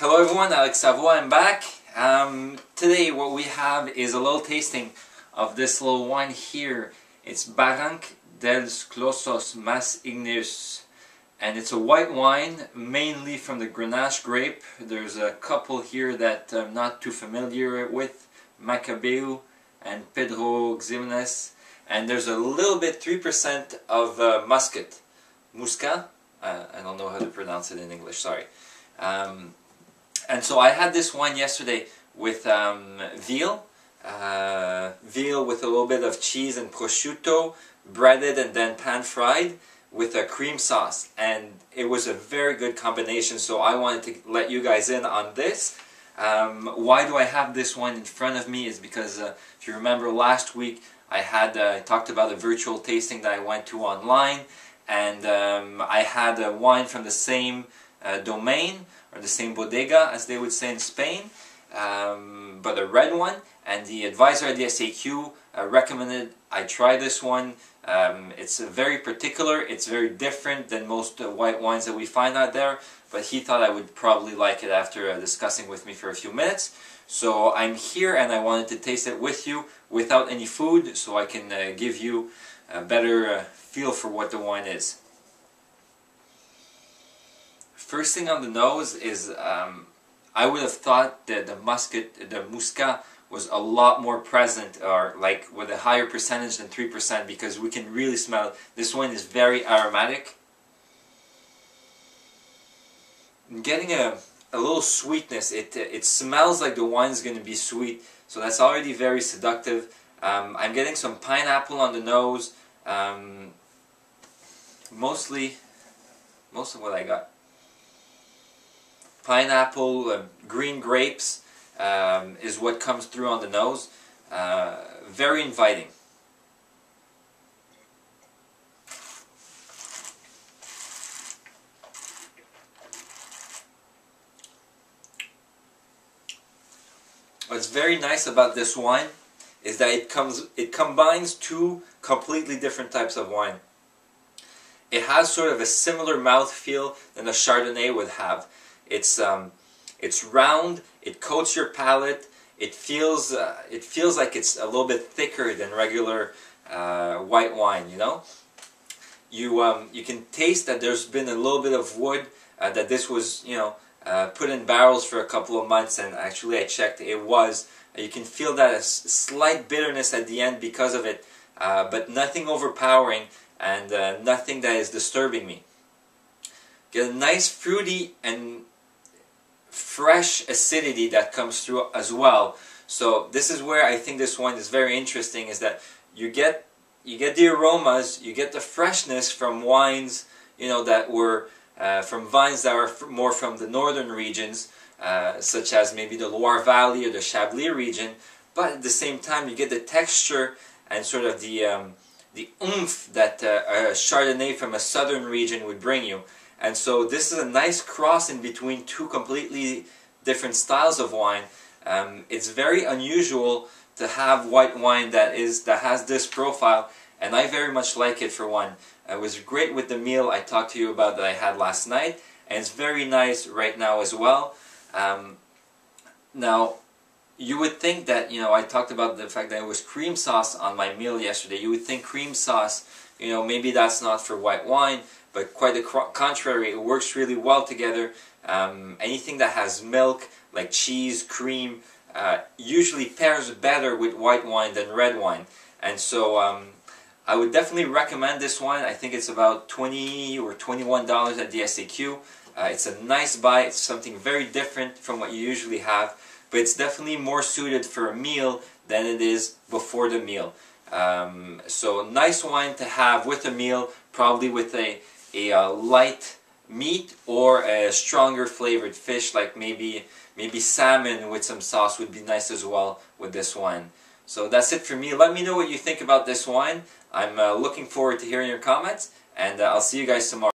Hello everyone, Alex Savoie, I'm back. Today what we have is a little tasting of this little wine here. It's Barranc dels Closos Mas Igneus, and it's a white wine mainly from the Grenache grape. There's a couple here that I'm not too familiar with, Macabeu and Pedro Ximenez, and there's a little bit, 3% of Muscat. I don't know how to pronounce it in English, sorry. And so I had this wine yesterday with veal with a little bit of cheese and prosciutto, breaded and then pan-fried with a cream sauce, and it was a very good combination, so I wanted to let you guys in on this. Why do I have this wine in front of me is because if you remember last week I talked about a virtual tasting that I went to online, and I had a wine from the same domain, or the same bodega as they would say in Spain, but a red one, and the advisor at the SAQ recommended I try this one. It's very particular, it's very different than most white wines that we find out there, but he thought I would probably like it after discussing with me for a few minutes. So I'm here and I wanted to taste it with you without any food, so I can give you a better feel for what the wine is. First thing on the nose is, I would have thought that the Muscat was a lot more present, or like with a higher percentage than 3%, because we can really smell it. This one is very aromatic. I'm getting a little sweetness. It smells like the wine's going to be sweet, so that's already very seductive. I'm getting some pineapple on the nose. Mostly most of what I got. Pineapple, green grapes is what comes through on the nose. Very inviting. What's very nice about this wine is that it combines two completely different types of wine. It has sort of a similar mouthfeel than a Chardonnay would have. It's round, it coats your palate, it feels like it's a little bit thicker than regular white wine, you know? You can taste that there's been a little bit of wood, that this was, you know, put in barrels for a couple of months, and actually I checked, it was. You can feel that a slight bitterness at the end because of it, but nothing overpowering and nothing that is disturbing me. Get a nice fruity and fresh acidity that comes through as well. So this is where I think this wine is very interesting, is that you get the aromas, you get the freshness from wines, you know, that were from vines that are more from the northern regions, such as maybe the Loire Valley or the Chablis region, but at the same time you get the texture and sort of the oomph that a Chardonnay from a southern region would bring you. And so this is a nice cross in between two completely different styles of wine. It's very unusual to have white wine that has this profile, and I very much like it for one. It was great with the meal I talked to you about that I had last night, and it's very nice right now as well. Now, you would think that, you know, I talked about the fact that it was cream sauce on my meal yesterday. You would think cream sauce, you know, maybe that's not for white wine, but quite the contrary, it works really well together. Anything that has milk, like cheese, cream, usually pairs better with white wine than red wine. And so I would definitely recommend this wine. I think it's about $20 or $21 at the SAQ. It's a nice buy. It's something very different from what you usually have, but it's definitely more suited for a meal than it is before the meal. So nice wine to have with a meal, probably with a light meat or a stronger flavored fish, like maybe salmon with some sauce would be nice as well with this wine. So that's it for me. Let me know what you think about this wine. I'm looking forward to hearing your comments, and I'll see you guys tomorrow.